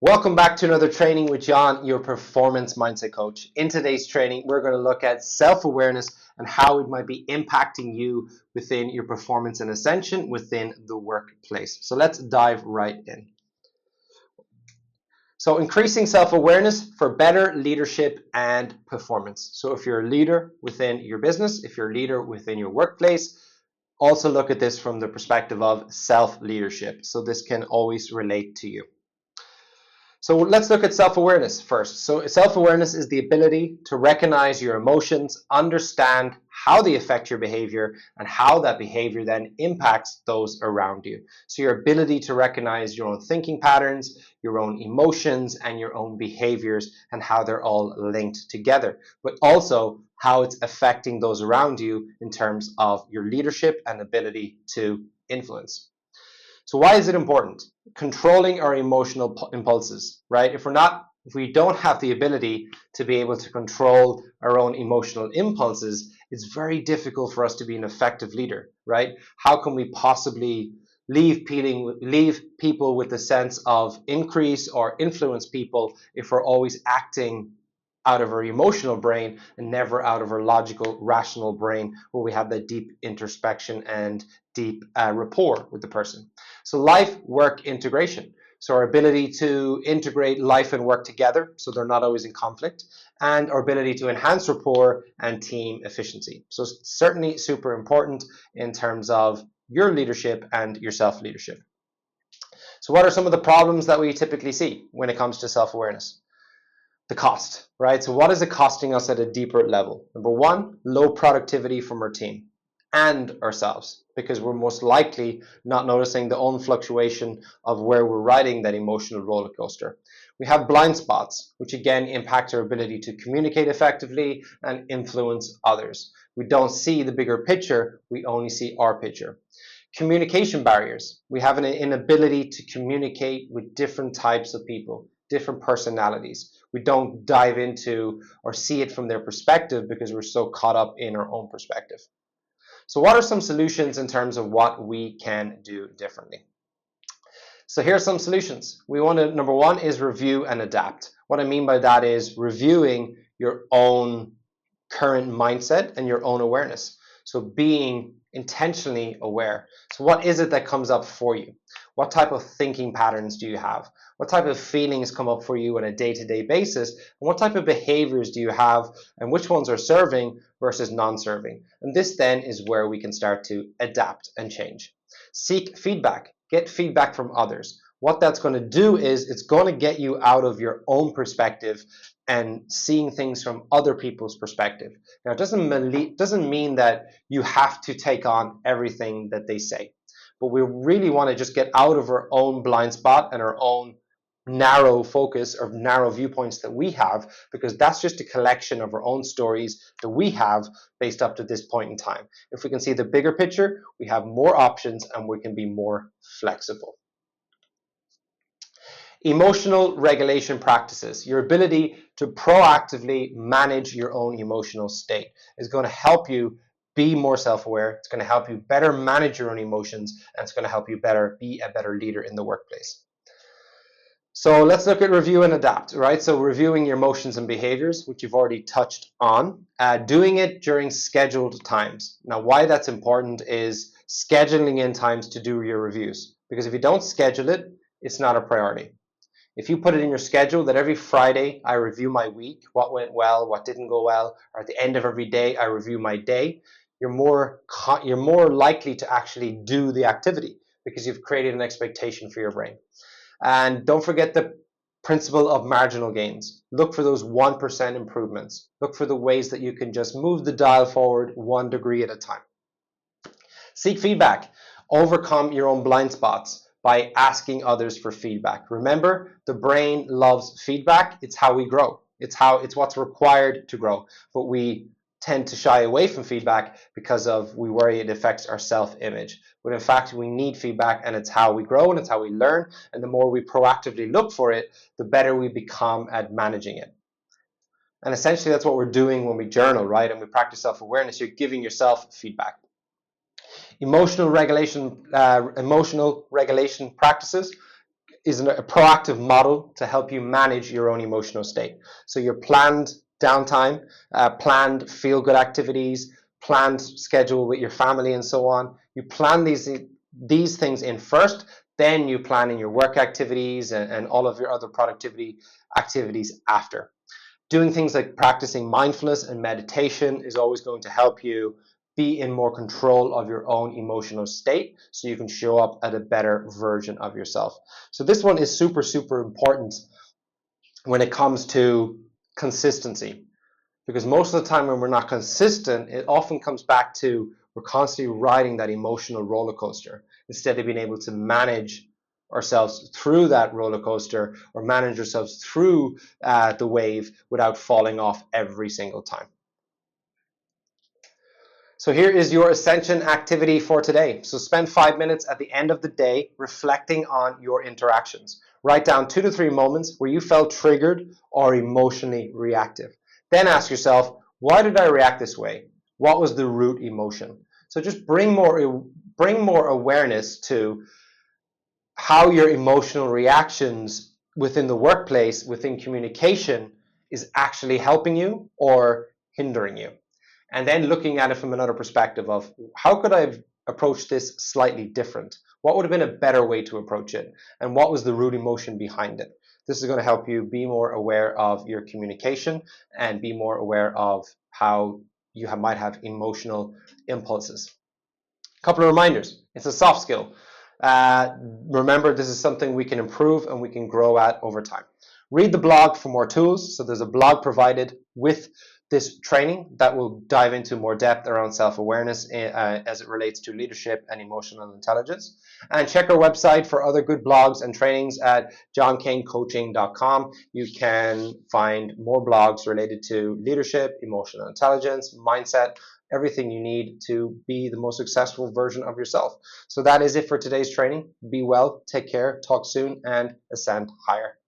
Welcome back to another training with John, your performance mindset coach. In today's training, we're going to look at self-awareness and how it might be impacting you within your performance and ascension within the workplace. So let's dive right in. So increasing self-awareness for better leadership and performance. So if you're a leader within your business, if you're a leader within your workplace, also look at this from the perspective of self-leadership. So this can always relate to you. So let's look at self-awareness first. So self-awareness is the ability to recognize your emotions, understand how they affect your behavior, and how that behavior then impacts those around you. So your ability to recognize your own thinking patterns, your own emotions, and your own behaviors, and how they're all linked together, but also how it's affecting those around you in terms of your leadership and ability to influence. So why is it important? Controlling our emotional impulses, right? If we don't have the ability to be able to control our own emotional impulses, it's very difficult for us to be an effective leader, right? How can we possibly leave people with a sense of increase or influence people if we're always acting out of our emotional brain and never out of our logical, rational brain where we have that deep introspection and deep rapport with the person. So life-work integration. So our ability to integrate life and work together so they're not always in conflict, and our ability to enhance rapport and team efficiency. So certainly super important in terms of your leadership and your self-leadership. So what are some of the problems that we typically see when it comes to self-awareness? The cost, right? So what is it costing us at a deeper level? Number one, low productivity from our team and ourselves, because we're most likely not noticing the own fluctuation of where we're riding that emotional roller coaster. We have blind spots, which again impact our ability to communicate effectively and influence others. We don't see the bigger picture, we only see our picture. Communication barriers. We have an inability to communicate with different types of people, different personalities. We don't dive into or see it from their perspective because we're so caught up in our own perspective. So what are some solutions in terms of what we can do differently? So here are some solutions. Number one is review and adapt. What I mean by that is reviewing your own current mindset and your own awareness. So being intentionally aware. So what is it that comes up for you? What type of thinking patterns do you have? What type of feelings come up for you on a day-to-day basis? And what type of behaviors do you have? And which ones are serving versus non-serving? And this then is where we can start to adapt and change. Seek feedback. Get feedback from others. What that's going to do is it's going to get you out of your own perspective and seeing things from other people's perspective. Now, it doesn't mean that you have to take on everything that they say, but we really want to just get out of our own blind spot and our own narrow focus or narrow viewpoints that we have, because that's just a collection of our own stories that we have based up to this point in time. If we can see the bigger picture, we have more options and we can be more flexible. Emotional regulation practices. Your ability to proactively manage your own emotional state is going to help you be more self-aware. It's going to help you better manage your own emotions, and it's going to help you be a better leader in the workplace. So let's look at review and adapt, right? So reviewing your emotions and behaviors, which you've already touched on, doing it during scheduled times. Now, why that's important is scheduling in times to do your reviews, because if you don't schedule it, it's not a priority. If you put it in your schedule that every Friday I review my week, what went well, what didn't go well, or at the end of every day I review my day, you're more likely to actually do the activity because you've created an expectation for your brain. And don't forget the principle of marginal gains. Look for those 1% improvements. Look for the ways that you can just move the dial forward 1 degree at a time. Seek feedback. Overcome your own blind spots by asking others for feedback. Remember, the brain loves feedback. It's how we grow. It's what's required to grow. But we tend to shy away from feedback because we worry it affects our self-image. But in fact, we need feedback, and it's how we grow and it's how we learn. And the more we proactively look for it, the better we become at managing it. And essentially, that's what we're doing when we journal, right? And we practice self-awareness. You're giving yourself feedback. Emotional regulation practices. is a proactive model to help you manage your own emotional state. So your planned downtime, planned feel-good activities, planned schedule with your family and so on. You plan these things in first, then you plan in your work activities and all of your other productivity activities after. Doing things like practicing mindfulness and meditation is always going to help you be in more control of your own emotional state so you can show up at a better version of yourself. So this one is super, super important when it comes to consistency, because most of the time when we're not consistent, it often comes back to we're constantly riding that emotional roller coaster instead of being able to manage ourselves through that roller coaster or manage ourselves through the wave without falling off every single time. So here is your ascension activity for today. So spend 5 minutes at the end of the day reflecting on your interactions. Write down 2 to 3 moments where you felt triggered or emotionally reactive. Then ask yourself, why did I react this way? What was the root emotion? So just bring more awareness to how your emotional reactions within the workplace, within communication, is actually helping you or hindering you. And then looking at it from another perspective of how could I have approached this slightly different? What would have been a better way to approach it? And what was the root emotion behind it? This is going to help you be more aware of your communication and be more aware of how you might have emotional impulses. A couple of reminders. It's a soft skill. Remember, this is something we can improve and we can grow at over time. Read the blog for more tools. So there's a blog provided with this training that will dive into more depth around self-awareness as it relates to leadership and emotional intelligence. And check our website for other good blogs and trainings at johnkanecoaching.com. You can find more blogs related to leadership, emotional intelligence, mindset, everything you need to be the most successful version of yourself. So that is it for today's training. Be well, take care, talk soon, and ascend higher.